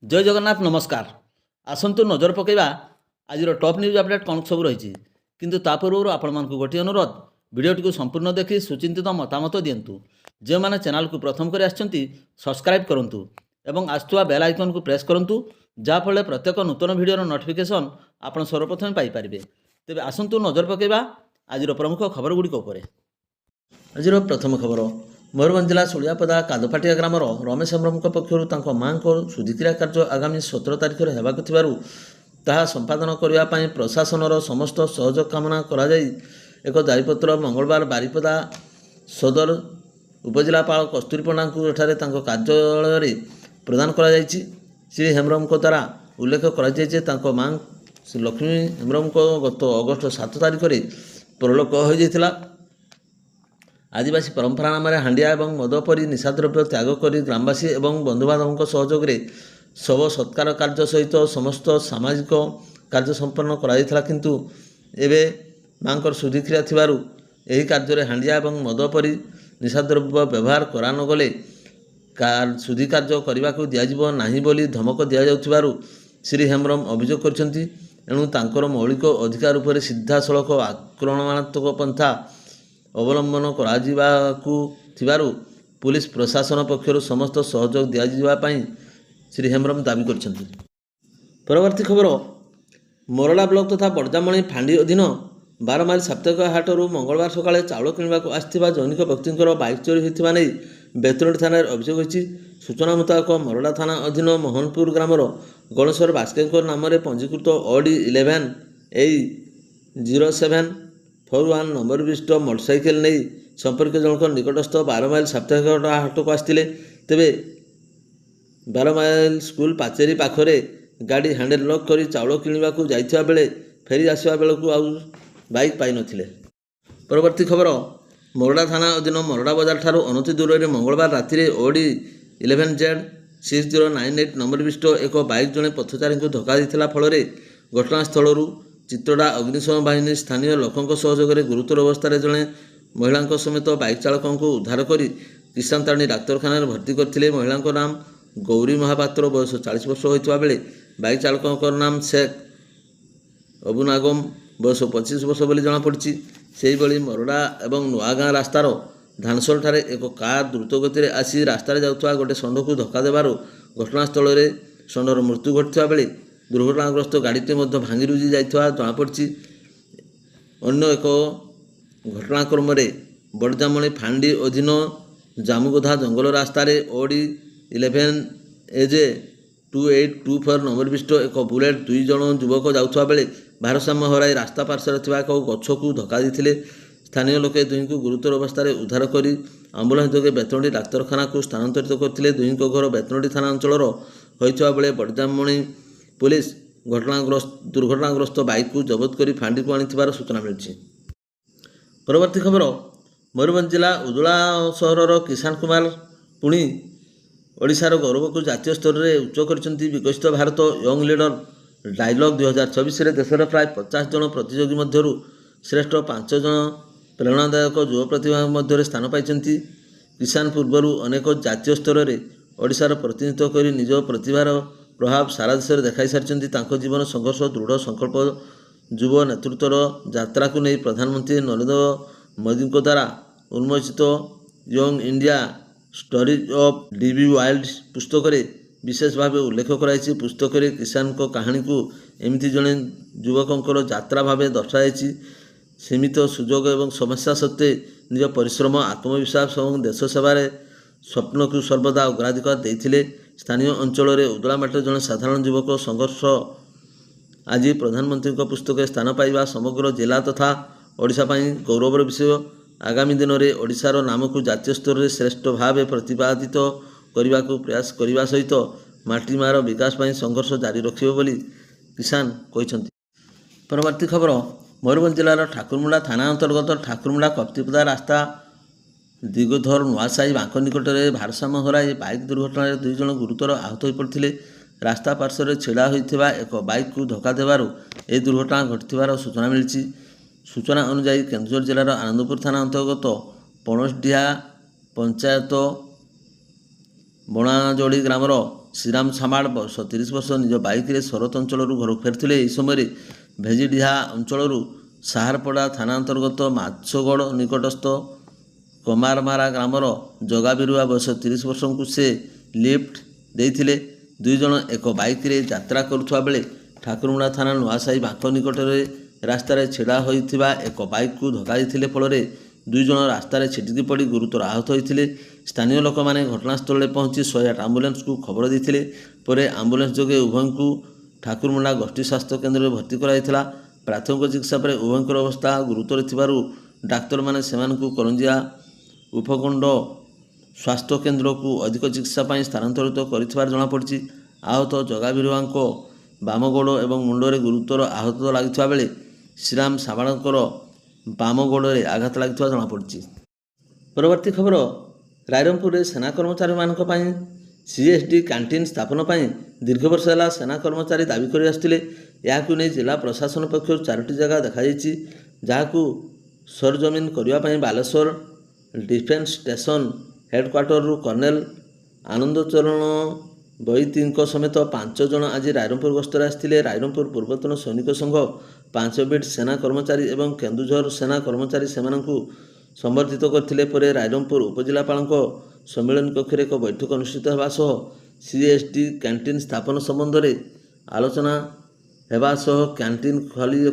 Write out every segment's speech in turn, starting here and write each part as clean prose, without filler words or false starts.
जय जगन्नाथ नमस्कार। आसतु नजर पकईवा आज टॉप न्यूज अपडेट कौन सब रही किंतु ता पूर्व आपण मानक गोटे अनुरोध भिडियोटी संपूर्ण देखि सुचिंतित मतामत दिंतु। जो मैंने चैनल को प्रथम कर सब्सक्राइब करूँ एवं आसुवा बेल आइकन को प्रेस करूँ जहाँफल प्रत्येक नूतन भिडियोर नोटिफिकेशन आप सर्वप्रथम पाइपर। तेज आसतु नजर पकईवा आज प्रमुख खबर गुड़िक। आज प्रथम खबर मयूरभंज जिला सुलियापदा कादपाटिया ग्रामर रमेश हेम्ब्रम पक्षर माँ को शुद्धिक्रिया कार्य आगामी 17 तारिख में होगा संपादन करने प्रशासनर समस्त सहयोग कामना करा एक दाबीपत्र मंगलवार बारिपदा सदर उपजिलापाल कस्तूरी पंडा को एठारे कार्यालय प्रदान करा श्री हेम्ब्रम द्वारा उल्लेख कर माँ लक्ष्मी हेम्ब्रम गत अगस्ट 7 तारिख में परलोक हो आदिवासी परंपरा नाम हांडिया और मद परी निशाद्रव्य त्याग कर ग्रामवासी और बंधुबांधव सहयोग शव सत्कार कार्य सहित समस्त सामाजिक कार्य संपन्न करा किंतु एवं माँ शुद्धिक्रिया थिबारु एही कार्य हांडिया और मद परी निशाद्रव्य व्यवहार करा न गले शुद्धि कार्य करने को दिज्व नहीं बोली धमक दि जाउथिबारु श्री हेम्ब्रम अभियोग करछंती। एणु तांकर मौलिक अधिकार उपर सीधासलख आक्रमणात्मक पंथा अवलंबन करा पुलिस प्रशासन पक्षर समस्त सहयोग दिजापी श्री हेम्ब्रम दाबी कर। परवर्ती खबर मोरला ब्लॉक तथा बड़जामणी फांडी अधीन 12 माइल साप्ताहिक हाटरू मंगलवार सकाଳେ चाउल किणवाक आसिथिबा जैनिक व्यक्तिर बाइक चोरी होता नहीं बेतनोटी थाना अभियोग होती। सूचना मुताबक मोरला थाना अधीन मोहनपुर ग्रामर गणेश्वर बास्के नाम पंजीकृत ऑडी 11 0741 नंबर विशिष्ट मोटरसाइकेल नहीं संपर्क जनक निकटस्थ 12 माइल साप्ताहिक हाट को आसते तेबे 12 माइल स्कूल पाचेरी पाखरे गाड़ी हैंडल लॉक कर चाउल किणवा को जाइथिबा बेले फेरी आसवा बेलू आउ बाइक पाई नथिले। परवर्ती खबर मोरडा थाना अधीन मोरडा बजार ठारू अनति दूर में मंगलवार राति ओडी 11Z6098 नंबर विशिष्ट एक बाइक जड़े पथचारी को धक्का देता फल घटनास्थल चित्रोड़ा अग्निशम बाहिनी स्थानीय लोकों सहयोग गुरुतर अवस्था जड़े महिला समेत बाइक चालक को उद्धार कर किसानताणी डाक्तखाना भर्ती करते। महिला नाम गौरी महापात्र बयस 40 वर्ष होता बेले बाइक चालक नाम शेख अबुनागम बयस 25 वर्ष बोली जमापड़ी। से मोरडा और नुआगाँ रास्तार धानसोल ठारे एक कार द्रुतगति आसी रास्तार जाउथवा गोटे षंढ को धक्का देवार घटनास्थल में षंढर मृत्यु घटता बेले दुर्घटनाग्रस्त गाड़ीटे भांगी रुजी जाइथवा जमापड़ी। अन्य एक घटनाक्रम बड़जामणी फांडी अधीन जामुगोधा जंगल रास्तार ओडी 11AJ2824 नंबर विशिष्ट एक बुलेट 2 जन युवक जाउथवा बेले भारसाम्य हराई रास्ता पार्श्वर थिबा एक गछ को धक्का देथिले। स्थानीय लोके दुई को गुरुतर अवस्था उद्धार कर आंबुलांस जोगे बेतनोटी डाक्तखाना को स्थानांतरित करते। दुई घर बेतनोटी थाना अंचल होइथवा बेले बड़जामणी पुलिस दुर्घटनाग्रस्त बाइक को जबत कर फांडी को आनी सूचना मिली। परवर्ती खबर मयूरभंज जिला उदुला सहर किसान कुमार पुणी ओडिशार गौरव को जातीय स्तर में उच्च करछंती। विकसित भारत यंग लीडर डायलॉग 2024 में देशर प्राय 50 जन प्रतियोगी मध्यरु श्रेष्ठ 5 जन प्रेरणादायक युवा प्रतिभा मध्य स्थान पाइछंती। किसान पूर्वर अनेक जातीय स्तर में ओडिशार प्रतिनिधित्व कर निज प्रतिभार प्रभाव सारा देश में देखाई सारी। जीवन संघर्ष दृढ़ संकल्प युव नेतृत्वर यात्रा को नहीं प्रधानमंत्री नरेंद्र मोदी द्वारा उन्मोचित young India stories of DB wild पुस्तक विशेष भाव उल्लेख कराई। पुस्तक किसान को कहानी को एमती जड़े युवकों यात्रा भाव दर्शाई। सीमित सुजोग और समस्या सत्वे निज परिश्रम आत्मविश्वास और देश सेवार स्वप्न को सर्वदा अग्राधिकार देते। स्थानीय अंचल में उदलामाटर जड़े साधारण युवक संघर्ष आज प्रधानमंत्री पुस्तक स्थान पाइबा समग्र जिला तथा ओडिशा गौरवर विषय। आगामी दिन में ओडिशार नाम को जातीय स्तर में श्रेष्ठ भाव प्रतिपादित करने को प्रयास करने सहित माटीमार विकास पर संघर्ष जारी रखिब बोली किसान कहते। परवर्ती खबर मयूरभंज जिलार ठाकुरमुंडा थाना अंतर्गत ठाकुरमुंडा कप्तिपदा रास्ता दिगोधर नुआसाई बांक निकट में भारसाम्य हराई बाइक दुर्घटना 2 जन गुरुतर आहत हो पड़ते। रास्ता पार्श्व छिड़ा होता एक बाइक को धक्का देवार यह दुर्घटना घटिवार सूचना मिली। सूचना अनुसार केन्दुझर जिलार आनंदपुर थाना अंतर्गत पणसडीहा पंचायत बणाजोड़ी ग्रामर ଶ୍ରୀରାମ ସାମାଡ଼ ବର୍ଷ 30 ବର୍ଷ ନିଜ ବାଇକ୍ରେ ସରତ ଅଞ୍ଚଳରୁ ଘରକୁ ଫେରୁଥିଲେ। ଏହି ସମୟରେ ଭେଜିଡ଼ିହା ଅଞ୍ଚଳରୁ ସାହାରପଡ଼ା ଥାନା ଅନ୍ତର୍ଗତ ମାଛଗଡ଼ ନିକଟସ୍ଥ କମାରମାରା ଗ୍ରାମର ଜଗାବିରୁଆ ବୟସ 30 ବର୍ଷଙ୍କୁ ସେ ଲିଫ୍ଟ ଦେଇଥିଲେ। ଦୁଇ ଜଣ ଏକ ବାଇକ୍ରେ ଯାତ୍ରା କରୁଥିବା ବେଳେ ଠାକୁରମୁଣ୍ଡା ଥାନା ନୂଆସାହି ବାଙ୍କ ନିକଟରେ ରାସ୍ତାରେ ଛିଡ଼ା ହୋଇଥିବା ଏକ ବାଇକ୍କୁ ଧକ୍କା ଦେଇଥିଲେ। ଫଳରେ ଦୁଇ ଜଣ ରାସ୍ତାରେ ଛିଟିକି ପଡ଼ି ଗୁରୁତର ଆହତ ହୋଇଥିଲେ। ସ୍ଥାନୀୟ ଲୋକମାନେ ଘଟଣାସ୍ଥଳରେ ପହଞ୍ଚି 108 ଆମ୍ବୁଲାନ୍ସକୁ ଖବର ଦେଇଥିଲେ। ପରେ ଆମ୍ବୁଲାନ୍ସ ଯୋଗେ ଉଭୟଙ୍କୁ ଠାକୁରମୁଣ୍ଡା ଗୋଷ୍ଠୀ ସ୍ୱାସ୍ଥ୍ୟ କେନ୍ଦ୍ରରେ ଭର୍ତ୍ତି କରାଯାଇଥିଲା। ପ୍ରାଥମିକ ଚିକିତ୍ସା ପରେ ଉଭୟଙ୍କର ଅବସ୍ଥା ଗୁରୁତର ଥିବାରୁ ଡାକ୍ତରମାନେ ସେମାନଙ୍କୁ କରଞ୍ଜିଆ ଉପଖଣ୍ଡ ସ୍ୱାସ୍ଥ୍ୟ କେନ୍ଦ୍ରକୁ ଅଧିକ ଚିକିତ୍ସା ପାଇଁ ସ୍ଥାନାନ୍ତରିତ କରିଥିବାର ଜଣାପଡ଼ିଛି। ଆହତ ଜଗାବିରୁଆଙ୍କ ବାମ ଗୋଡ଼ ଏବଂ ମୁଣ୍ଡରେ ଗୁରୁତର ଆହତ ଲାଗିଥିବା ବେଳେ ଶ୍ରୀରାମ ସାମାଡ଼ଙ୍କର ବାମ ଗୋଡ଼ରେ ଆଘାତ ଲାଗିଥିବା ଜଣାପଡ଼ିଛି। ପରବର୍ତ୍ତୀ ଖବର, ରାଇରଙ୍ଗପୁରରେ ସେନା କର୍ମଚାରୀମାନଙ୍କ ପାଇଁ ସିଏସ୍ଡି କ୍ୟାଣ୍ଟିନ୍ ସ୍ଥାପନ ପାଇଁ ଦୀର୍ଘ ବର୍ଷ ହେଲା ସେନା କର୍ମଚାରୀ ଦାବି କରି ଆସୁଥିଲେ। ଏହାକୁ ନେଇ ଜିଲ୍ଲା ପ୍ରଶାସନ ପକ୍ଷରୁ 4ଟି ଜାଗା ଦେଖାଯାଇଛି, ଯାହାକୁ ସରଜମିନ କରିବା ପାଇଁ ବାଲେଶ୍ୱର ଡିଫେନ୍ସ ଷ୍ଟେସନ ହେଡ୍କ୍ୱାର୍ଟରରୁ କର୍ଣ୍ଣେଲ ଆନନ୍ଦଚରଣ ବୈତୀଙ୍କ ସମେତ 5 ଜଣ ଆଜି ରାଇରଙ୍ଗପୁର ଗସ୍ତରେ ଆସିଥିଲେ। ରାଇରଙ୍ଗପୁର ପୂର୍ବତନ ସୈନିକ ସଂଘ, 5 ବିଟ୍ ସେନା କର୍ମଚାରୀ ଏବଂ କେନ୍ଦୁଝର ସେନା କର୍ମଚାରୀ ସେମାନଙ୍କୁ ସମ୍ବର୍ଦ୍ଧିତ କରିଥିଲେ। ପରେ ରାଇରଙ୍ଗପୁର ଉପଜିଲ୍ଲାପାଳଙ୍କ ସମ୍ମିଳନୀ କକ୍ଷରେ ଏକ ବୈଠକ ଅନୁଷ୍ଠିତ ହେବା ସହ ସିଏସ୍ଡି କ୍ୟାଣ୍ଟିନ୍ ସ୍ଥାପନ ସମ୍ବନ୍ଧରେ ଆଲୋଚନା ହେବା ସହ କ୍ୟାଣ୍ଟିନ୍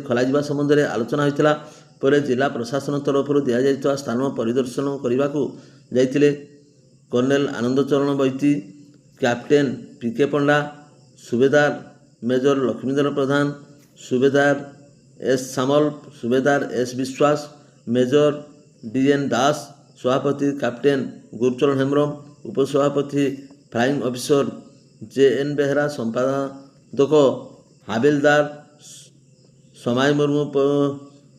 ଖୋଲାଯିବା ସମ୍ବନ୍ଧରେ ଆଲୋଚନା ହୋଇଥିଲା। ପରେ ଜିଲ୍ଲା ପ୍ରଶାସନ ତରଫରୁ ଦିଆଯାଇଥିବା ସ୍ଥାନ ପରିଦର୍ଶନ କରିବାକୁ ଯାଇଥିଲେ କର୍ଣ୍ଣେଲ ଆନନ୍ଦଚରଣ ବୈତୀ, କ୍ୟାପ୍ଟେନ୍ ପିକେ ପଣ୍ଡା, ସୁବେଦାର ମେଜର ଲକ୍ଷ୍ମୀଧର ପ୍ରଧାନ, ସୁବେଦାର ଏସ୍ ସାମଲ, ସୁବେଦାର ଏସ୍ ବିଶ୍ୱାସ, ମେଜର ଡିଏନ୍ ଦାସ, ସଭାପତି କ୍ୟାପ୍ଟେନ୍ ଗୁରୁଚରଣ ହେମ୍ବ୍ରମ, ଉପସଭାପତି ଫ୍ଲାଇଂ ଅଫିସର ଜେଏନ୍ ବେହେରା, ସମ୍ପାଦକ ହାବିଲଦାର ସମାଇ ମୁର୍ମୁ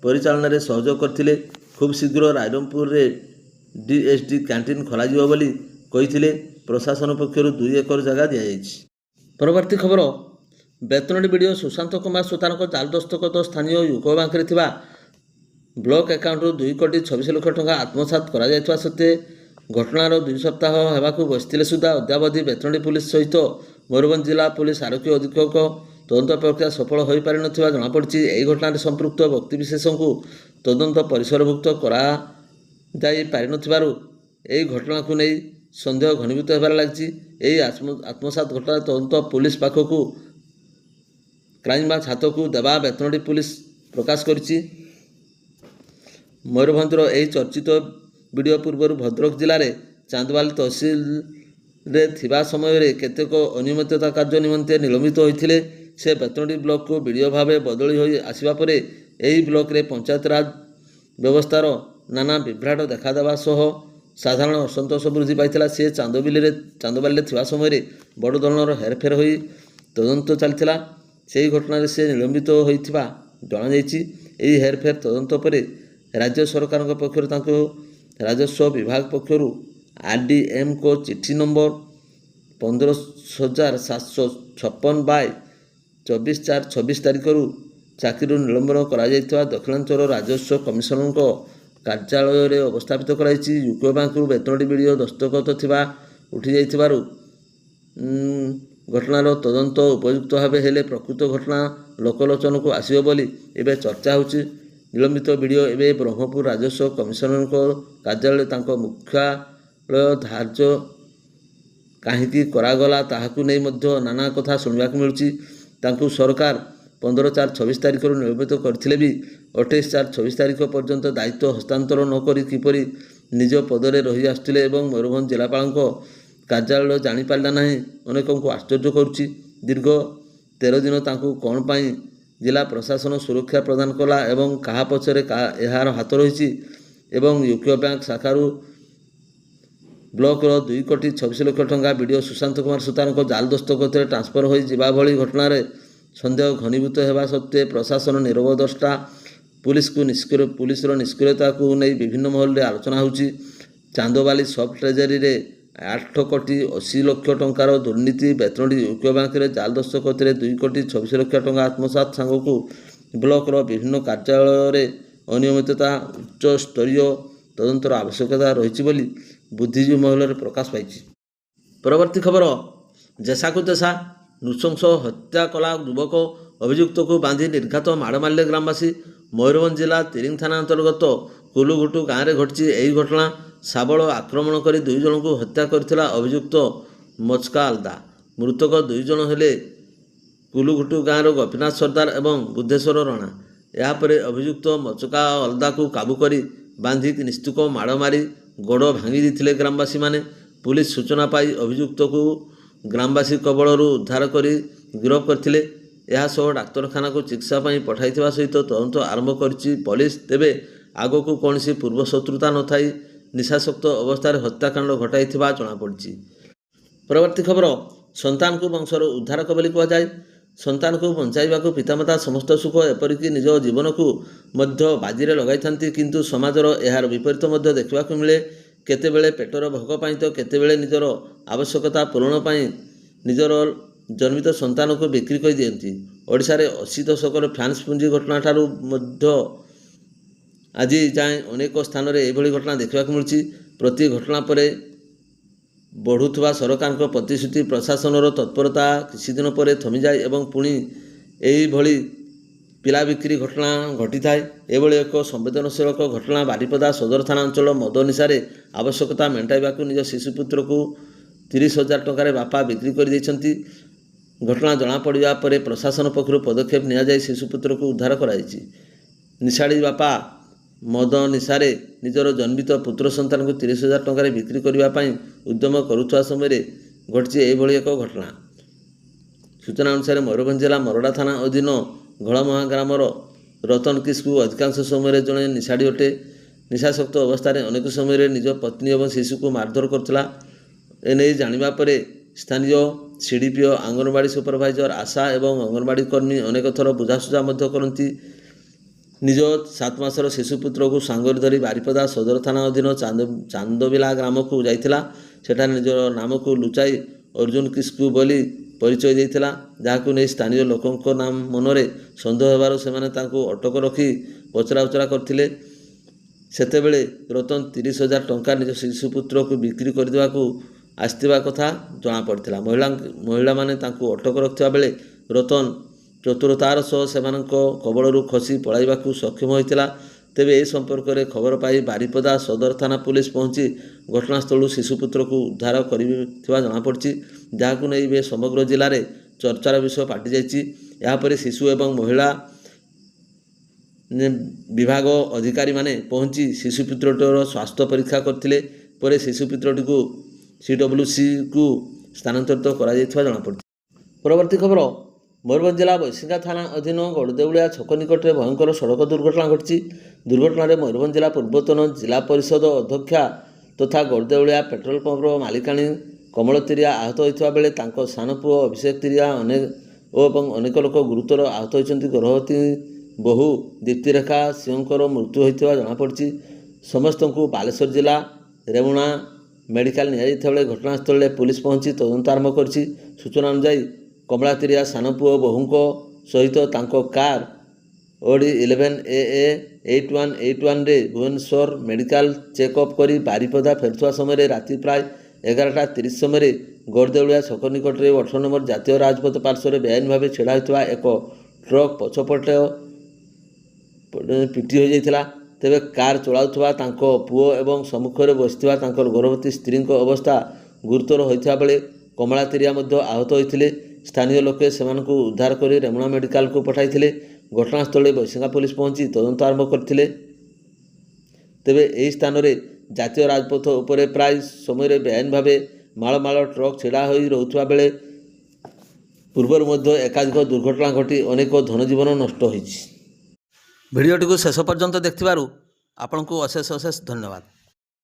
ପରିଚାଳନାରେ ସହଯୋଗ କରିଥିଲେ। ଖୁବ୍ ଶୀଘ୍ର ରାଇରଙ୍ଗପୁରରେ ଡିଏସ୍ଡି କ୍ୟାଣ୍ଟିନ୍ ଖୋଲାଯିବ ବୋଲି କହିଥିଲେ। ପ୍ରଶାସନ ପକ୍ଷରୁ 2 ଏକର ଜାଗା ଦିଆଯାଇଛି। ପରବର୍ତ୍ତୀ ଖବର, ବେତନଟୀ ବିଡିଓ ସୁଶାନ୍ତ କୁମାର ସୁତାରଙ୍କ ଜାଲ ଦସ୍ତଖତ ସ୍ଥାନୀୟ ୟୁକୋ ବ୍ୟାଙ୍କରେ ଥିବା ବ୍ଲକ ଆକାଉଣ୍ଟରୁ 2,26 ଲକ୍ଷ ଟଙ୍କା ଆତ୍ମସାତ କରାଯାଇଥିବା ସତ୍ତ୍ୱେ ଘଟଣାର 2 ସପ୍ତାହ ହେବାକୁ ବସିଥିଲେ ସୁଦ୍ଧା ଅଦ୍ୟାବଧି ବେତନଟୀ ପୁଲିସ ସହିତ ମୟୂରଭଞ୍ଜ ଜିଲ୍ଲା ପୁଲିସ ଆରକ୍ଷୀ ଅଧୀକ୍ଷକ ତଦନ୍ତ ପ୍ରକ୍ରିୟା ସଫଳ ହୋଇପାରିନଥିବା ଜଣାପଡ଼ିଛି। ଏହି ଘଟଣାରେ ସମ୍ପୃକ୍ତ ବ୍ୟକ୍ତିବିଶେଷଙ୍କୁ ତଦନ୍ତ ପରିସରଭୁକ୍ତ କରାଯାଇ ପାରିନଥିବାରୁ ଏହି ଘଟଣାକୁ ନେଇ ସନ୍ଦେହ ଘନୀଭୂତ ହେବାରେ ଲାଗିଛି। ଏହି ଆତ୍ମସାତ ଘଟଣାର ତଦନ୍ତ ପୁଲିସ ପାଖକୁ କ୍ରାଇମବ୍ରାଞ୍ଚ ହାତକୁ ଦେବା ବେତନଟୀ ପୁଲିସ ପ୍ରକାଶ କରିଛି। ମୟୂରଭଞ୍ଜର ଏହି ଚର୍ଚ୍ଚିତ ବିଡିଓ ପୂର୍ବରୁ ଭଦ୍ରକ ଜିଲ୍ଲାରେ ଚାନ୍ଦବାଲି ତହସିଲରେ ଥିବା ସମୟରେ କେତେକ ଅନିୟମିତତା କାର୍ଯ୍ୟ ନିମନ୍ତେ ନିଲମ୍ବିତ ହୋଇଥିଲେ। ସେ ବେତନଟୀ ବ୍ଲକକୁ ବିଡିଓ ଭାବେ ବଦଳି ହୋଇ ଆସିବା ପରେ ଏହି ବ୍ଲକରେ ପଞ୍ଚାୟତରାଜ ବ୍ୟବସ୍ଥାର ନାନା ବିଭ୍ରାଟ ଦେଖାଦେବା ସହ ସାଧାରଣ ଅସନ୍ତୋଷ ବୃଦ୍ଧି ପାଇଥିଲା। ସେ ଚାନ୍ଦବାଲିରେ ଥିବା ସମୟରେ ବଡ଼ ଧରଣର ହେରଫେର ହୋଇ ତଦନ୍ତ ଚାଲିଥିଲା। ସେହି ଘଟଣାରେ ସେ ନିଲମ୍ବିତ ହୋଇଥିବା ଜଣାଯାଇଛି। ଏହି ହେରଫେର ତଦନ୍ତ ପରେ ରାଜ୍ୟ ସରକାରଙ୍କ ପକ୍ଷରୁ ତାଙ୍କୁ ରାଜସ୍ୱ ବିଭାଗ ପକ୍ଷରୁ ଆରଡିଏମ୍ଙ୍କ ଚିଠି ନମ୍ବର 15,756/24/24 ତାରିଖରୁ ଚାକିରିରୁ ନିଲମ୍ବନ କରାଯାଇଥିବା ଦକ୍ଷିଣାଞ୍ଚଳ ରାଜସ୍ୱ କମିଶନରଙ୍କ କାର୍ଯ୍ୟାଳୟରେ ଅବସ୍ଥାପିତ କରାଯାଇଛି। ୟୁକୋ ବ୍ୟାଙ୍କରୁ ବେତନଟୀ ବିଡିଓ ଦସ୍ତଖତ ଥିବା ଉଠିଯାଇଥିବାରୁ ଘଟଣାର ତଦନ୍ତ ଉପଯୁକ୍ତ ଭାବେ ହେଲେ ପ୍ରକୃତ ଘଟଣା ଲୋକଲୋଚନକୁ ଆସିବ ବୋଲି ଏବେ ଚର୍ଚ୍ଚା ହେଉଛି। ନିଲମ୍ବିତ ବିଡିଓ ଏବେ ବ୍ରହ୍ମପୁର ରାଜସ୍ୱ କମିଶନରଙ୍କ କାର୍ଯ୍ୟାଳୟରେ ତାଙ୍କ ମୁଖ୍ୟାଳୟ ଧାର୍ଯ୍ୟ କାହିଁକି କରାଗଲା ତାହାକୁ ନେଇ ମଧ୍ୟ ନାନା କଥା ଶୁଣିବାକୁ ମିଳୁଛି। ତାଙ୍କୁ ସରକାର 15/4/24 ତାରିଖରୁ ନିଲମ୍ବିତ କରିଥିଲେ ବି 28/4/24 ତାରିଖ ପର୍ଯ୍ୟନ୍ତ ଦାୟିତ୍ୱ ହସ୍ତାନ୍ତର ନ କରି କିପରି ନିଜ ପଦରେ ରହି ଆସୁଥିଲେ ଏବଂ ମୟୂରଭଞ୍ଜ ଜିଲ୍ଲାପାଳଙ୍କ କାର୍ଯ୍ୟାଳୟ ଜାଣିପାରିଲା ନାହିଁ ଅନେକଙ୍କୁ ଆଶ୍ଚର୍ଯ୍ୟ କରୁଛି। ଦୀର୍ଘ 13 ଦିନ ତାଙ୍କୁ କ'ଣ ପାଇଁ ଜିଲ୍ଲା ପ୍ରଶାସନ ସୁରକ୍ଷା ପ୍ରଦାନ କଲା ଏବଂ କାହା ପଛରେ ଏହାର ହାତ ରହିଛି ଏବଂ ୟୁକୋ ବ୍ୟାଙ୍କ ଶାଖାରୁ ବ୍ଲକର 2,26 ଲକ୍ଷ ଟଙ୍କା ବିଡିଓ ସୁଶାନ୍ତ କୁମାର ସୁତାରଙ୍କ ଜାଲ ଦସ୍ତଖତରେ ଟ୍ରାନ୍ସଫର ହୋଇ ଯିବା ଭଳି ଘଟଣାରେ ସନ୍ଦେହ ଘନୀଭୂତ ହେବା ସତ୍ତ୍ୱେ ପ୍ରଶାସନ ନୀରବ ଦ୍ରଷ୍ଟା। ପୁଲିସର ନିଷ୍କ୍ରିୟତାକୁ ନେଇ ବିଭିନ୍ନ ମହଲରେ ଆଲୋଚନା ହେଉଛି। ଚାନ୍ଦବାଲି ସବ୍ ଟ୍ରେଜେରୀରେ 8,80 ଲକ୍ଷ ଟଙ୍କାର ଦୁର୍ନୀତି, ବେତନଟୀ ୟୁକୋ ବ୍ୟାଙ୍କରେ ଜାଲ ଦସ୍ତଖତରେ 2,26 ଲକ୍ଷ ଟଙ୍କା ଆତ୍ମସାତ ସାଙ୍ଗକୁ ବ୍ଲକର ବିଭିନ୍ନ କାର୍ଯ୍ୟାଳୟରେ ଅନିୟମିତତା ଉଚ୍ଚସ୍ତରୀୟ ତଦନ୍ତର ଆବଶ୍ୟକତା ରହିଛି ବୋଲି ବୁଦ୍ଧିଜୀବୀ ମହଲରେ ପ୍ରକାଶ ପାଇଛି। ପରବର୍ତ୍ତୀ ଖବର, ଜେସାକୁ ତେସା ନୃଶଂସ ହତ୍ୟା କଲା ଯୁବକ ଅଭିଯୁକ୍ତକୁ ବାନ୍ଧି ନିର୍ଘାତ ମାଡ଼ ମାରିଲେ ଗ୍ରାମବାସୀ। ମୟୂରଭଞ୍ଜ ଜିଲ୍ଲା ତିରିଙ୍ଗ ଥାନା ଅନ୍ତର୍ଗତ କୁଲୁଘୁଟୁ ଗାଁରେ ଘଟିଛି ଏହି ଘଟଣା। ଶାବଳ ଆକ୍ରମଣ କରି 2 ଜଣଙ୍କୁ ହତ୍ୟା କରିଥିଲା ଅଭିଯୁକ୍ତ ମଚକା ଆଲଦା। ମୃତକ 2 ଜଣ ହେଲେ କୁଲୁଘୁଟୁ ଗାଁର ଗୋପୀନାଥ ସର୍ଦ୍ଦାର ଏବଂ ବୁଦ୍ଧେଶ୍ୱର ରଣା। ଏହାପରେ ଅଭିଯୁକ୍ତ ମଚକା ଅଲଦାକୁ କାବୁ କରି ବାନ୍ଧି ନିସ୍ତୁକ ମାଡ଼ ମାରି ଗୋଡ଼ ଭାଙ୍ଗି ଦେଇଥିଲେ ଗ୍ରାମବାସୀମାନେ। ପୁଲିସ ସୂଚନା ପାଇ ଅଭିଯୁକ୍ତକୁ ଗ୍ରାମବାସୀ କବଳରୁ ଉଦ୍ଧାର କରି ଗିରଫ କରିଥିଲେ। ଏହାସହ ଡାକ୍ତରଖାନାକୁ ଚିକିତ୍ସା ପାଇଁ ପଠାଇଥିବା ସହିତ ତଦନ୍ତ ଆରମ୍ଭ କରିଛି ପୋଲିସ। ତେବେ ଆଗକୁ କୌଣସି ପୂର୍ବ ଶତ୍ରୁତା ନଥାଇ ନିଶାସକ୍ତ ଅବସ୍ଥାରେ ହତ୍ୟାକାଣ୍ଡ ଘଟାଇଥିବା ଜଣାପଡ଼ିଛି। ପରବର୍ତ୍ତୀ ଖବର, ସନ୍ତାନକୁ ବଂଶର ଉଦ୍ଧାରକ ବୋଲି କୁହାଯାଏ। ସନ୍ତାନକୁ ବଞ୍ଚାଇବାକୁ ପିତାମାତା ସମସ୍ତ ସୁଖ ଏପରିକି ନିଜ ଜୀବନକୁ ମଧ୍ୟ ବାଜିରେ ଲଗାଇଥାନ୍ତି, କିନ୍ତୁ ସମାଜର ଏହାର ବିପରୀତ ମଧ୍ୟ ଦେଖିବାକୁ ମିଳେ। କେତେବେଳେ ପେଟର ଭୋକ ପାଇଁ ତ କେତେବେଳେ ନିଜର ଆବଶ୍ୟକତା ପୂରଣ ପାଇଁ ନିଜର ଜନ୍ମିତ ସନ୍ତାନକୁ ବିକ୍ରି କରିଦିଅନ୍ତି। ଓଡ଼ିଶାରେ 80 ଦଶକର ଫ୍ରାନ୍ସ ପୁଞ୍ଜି ଘଟଣାଠାରୁ ମଧ୍ୟ ଆଜି ଯାଏଁ ଅନେକ ସ୍ଥାନରେ ଏଭଳି ଘଟଣା ଦେଖିବାକୁ ମିଳୁଛି। ପ୍ରତି ଘଟଣା ପରେ ବଢ଼ୁଥିବା ସରକାରଙ୍କ ପ୍ରତିଶ୍ରୁତି, ପ୍ରଶାସନର ତତ୍ପରତା କିଛିଦିନ ପରେ ଥମିଯାଏ ଏବଂ ପୁଣି ଏହିଭଳି ପିଲା ବିକ୍ରି ଘଟଣା ଘଟିଥାଏ। ଏଭଳି ଏକ ସମ୍ବେଦନଶୀଳ ଘଟଣା ବାରିପଦା ସଦର ଥାନା ଅଞ୍ଚଳ ମଦ ନିଶାରେ ଆବଶ୍ୟକତା ମେଣ୍ଟାଇବାକୁ ନିଜ ଶିଶୁପୁତ୍ରକୁ 30,000 ଟଙ୍କାରେ ବାପା ବିକ୍ରି କରିଦେଇଛନ୍ତି। ଘଟଣା ଜଣାପଡ଼ିବା ପରେ ପ୍ରଶାସନ ପକ୍ଷରୁ ପଦକ୍ଷେପ ନିଆଯାଇ ଶିଶୁପୁତ୍ରକୁ ଉଦ୍ଧାର କରାଯାଇଛି। ନିଶାଡ଼ି ବାପା ମଦ ନିଶାରେ ନିଜର ଜନ୍ମିତ ପୁତ୍ର ସନ୍ତାନକୁ 30,000 ଟଙ୍କାରେ ବିକ୍ରି କରିବା ପାଇଁ ଉଦ୍ୟମ କରୁଥିବା ସମୟରେ ଘଟିଛି ଏହିଭଳି ଏକ ଘଟଣା। ସୂଚନା ଅନୁସାରେ ମୟୂରଭଞ୍ଜ ଜିଲ୍ଲା ମରଡ଼ା ଥାନା ଅଧୀନ ଘୋଳମୁହାଁ ଗ୍ରାମର ରତନ କିସ୍କୁ ଅଧିକାଂଶ ସମୟରେ ଜଣେ ନିଶାଡ଼ି ଅଟେ। ନିଶାସକ୍ତ ଅବସ୍ଥାରେ ଅନେକ ସମୟରେ ନିଜ ପତ୍ନୀ ଏବଂ ଶିଶୁକୁ ମାରଧର କରୁଥିଲା। ଏନେଇ ଜାଣିବା ପରେ ସ୍ଥାନୀୟ ସିଡିପିଓ, ଅଙ୍ଗନବାଡ଼ି ସୁପରଭାଇଜର, ଆଶା ଏବଂ ଅଙ୍ଗନବାଡ଼ି କର୍ମୀ ଅନେକ ଥର ବୁଝାସୁଝା ମଧ୍ୟ କରନ୍ତି। ନିଜ 7 ମାସର ଶିଶୁପୁତ୍ରକୁ ସାଙ୍ଗରେ ଧରି ବାରିପଦା ସଦର ଥାନା ଅଧୀନ ଚାନ୍ଦବିଲା ଗ୍ରାମକୁ ଯାଇଥିଲା। ସେଠାରେ ନିଜର ନାମକୁ ଲୁଚାଇ ଅର୍ଜୁନ କିସ୍କୁ ବୋଲି ପରିଚୟ ଦେଇଥିଲା, ଯାହାକୁ ନେଇ ସ୍ଥାନୀୟ ଲୋକଙ୍କ ମନରେ ସନ୍ଦେହ ହେବାରୁ ସେମାନେ ତାଙ୍କୁ ଅଟକ ରଖି ପଚରାଉଚରା କରିଥିଲେ। ସେତେବେଳେ ରତନ 30,000 ଟଙ୍କା ନିଜ ଶିଶୁପୁତ୍ରକୁ ବିକ୍ରି କରିଦେବାକୁ ଆସିଥିବା କଥା ଜଣାପଡ଼ିଥିଲା। ମହିଳାମାନେ ତାଙ୍କୁ ଅଟକ ରଖିଥିବା ବେଳେ ରତନ ଚତୁରତାର ସହ ସେମାନଙ୍କ କବଳରୁ ଖସି ପଳାଇବାକୁ ସକ୍ଷମ ହୋଇଥିଲା। ତେବେ ଏ ସମ୍ପର୍କରେ ଖବର ପାଇ ବାରିପଦା ସଦର ଥାନା ପୁଲିସ ପହଞ୍ଚି ଘଟଣାସ୍ଥଳରୁ ଶିଶୁପୁତ୍ରକୁ ଉଦ୍ଧାର କରିଥିବା ଜଣାପଡ଼ିଛି, ଯାହାକୁ ନେଇ ଏବେ ସମଗ୍ର ଜିଲ୍ଲାରେ ଚର୍ଚ୍ଚାର ବିଷୟ ପାଲଟିଯାଇଛି। ଏହାପରେ ଶିଶୁ ଏବଂ ମହିଳା ବିଭାଗ ଅଧିକାରୀମାନେ ପହଞ୍ଚି ଶିଶୁପୁତ୍ରଟିର ସ୍ୱାସ୍ଥ୍ୟ ପରୀକ୍ଷା କରିଥିଲେ। ପରେ ଶିଶୁପୁତ୍ରଟିକୁ CWCକୁ ସ୍ଥାନାନ୍ତରିତ କରାଯାଇଥିବା ଜଣାପଡ଼ିଛି। ପରବର୍ତ୍ତୀ ଖବର, ମୟୂରଭଞ୍ଜ ଜିଲ୍ଲା ବୈଶିଙ୍ଗା ଥାନା ଅଧୀନ ଗଡ଼ଦେଉଳିଆ ଛକ ନିକଟରେ ଭୟଙ୍କର ସଡ଼କ ଦୁର୍ଘଟଣା ଘଟିଛି। ଦୁର୍ଘଟଣାରେ ମୟୂରଭଞ୍ଜ ଜିଲ୍ଲା ପୂର୍ବତନ ଜିଲ୍ଲା ପରିଷଦ ଅଧ୍ୟକ୍ଷା ତଥା ଗଡ଼ଦେଉଳିଆ ପେଟ୍ରୋଲ ପମ୍ପର ମାଲିକାଣୀ କମଳ ତିରିଆ ଆହତ ହୋଇଥିବା ବେଳେ ତାଙ୍କ ସାନ ପୁଅ ଅଭିଷେକ ତିରିଆ ଏବଂ ଅନେକ ଲୋକ ଗୁରୁତର ଆହତ ହୋଇଛନ୍ତି। ଗର୍ଭବତୀ ବୋହୂ ଦୀପ୍ତିରେଖା ସିଂହଙ୍କର ମୃତ୍ୟୁ ହୋଇଥିବା ଜଣାପଡ଼ିଛି। ସମସ୍ତଙ୍କୁ ବାଲେଶ୍ୱର ଜିଲ୍ଲା ରେମୁଣା ମେଡ଼ିକାଲ ନିଆଯାଇଥିବା ବେଳେ ଘଟଣାସ୍ଥଳରେ ପୁଲିସ ପହଞ୍ଚି ତଦନ୍ତ ଆରମ୍ଭ କରିଛି। ସୂଚନା ଅନୁଯାୟୀ କମଳା ତିରିଆ ସାନ ପୁଅ ବୋହୂଙ୍କ ସହିତ ତାଙ୍କ କାର OD 11AA 8181ରେ ଭୁବନେଶ୍ୱର ମେଡ଼ିକାଲ ଚେକ୍ଅପ୍ କରି ବାରିପଦା ଫେରୁଥିବା ସମୟରେ ରାତି ପ୍ରାୟ 11:30 ସମୟରେ ଗଡ଼ଦେଉଳିଆ ଛକ ନିକଟରେ 18 ନମ୍ବର ଜାତୀୟ ରାଜପଥ ପାର୍ଶ୍ୱରେ ବେଆଇନ ଭାବେ ଛିଡ଼ା ହୋଇଥିବା ଏକ ଟ୍ରକ୍ ପଛପଟ ପିଟି ହୋଇଯାଇଥିଲା। ତେବେ କାର ଚଳାଉଥିବା ତାଙ୍କ ପୁଅ ଏବଂ ସମ୍ମୁଖରେ ବସିଥିବା ତାଙ୍କର ଗର୍ଭବତୀ ସ୍ତ୍ରୀଙ୍କ ଅବସ୍ଥା ଗୁରୁତର ହୋଇଥିବା ବେଳେ କମଳା ତିରିଆ ମଧ୍ୟ ଆହତ ହୋଇଥିଲେ। ସ୍ଥାନୀୟ ଲୋକେ ସେମାନଙ୍କୁ ଉଦ୍ଧାର କରି ରେମୁଣା ମେଡ଼ିକାଲକୁ ପଠାଇଥିଲେ। ଘଟଣାସ୍ଥଳରେ ବୈଶିଙ୍ଗା ପୁଲିସ ପହଞ୍ଚି ତଦନ୍ତ ଆରମ୍ଭ କରିଥିଲେ। ତେବେ ଏହି ସ୍ଥାନରେ ଜାତୀୟ ରାଜପଥ ଉପରେ ପ୍ରାୟ ସମୟରେ ବେଆଇନ ଭାବେ ମାଳ ମାଳ ଟ୍ରକ୍ ଛିଡ଼ା ହୋଇ ରହୁଥିବା ବେଳେ ପୂର୍ବରୁ ମଧ୍ୟ ଏକାଧିକ ଦୁର୍ଘଟଣା ଘଟି ଅନେକ ଧନଜୀବନ ନଷ୍ଟ ହୋଇଛି। ଭିଡ଼ିଓଟିକୁ ଶେଷ ପର୍ଯ୍ୟନ୍ତ ଦେଖିଥିବାରୁ ଆପଣଙ୍କୁ ଅଶେଷ ଅଶେଷ ଧନ୍ୟବାଦ।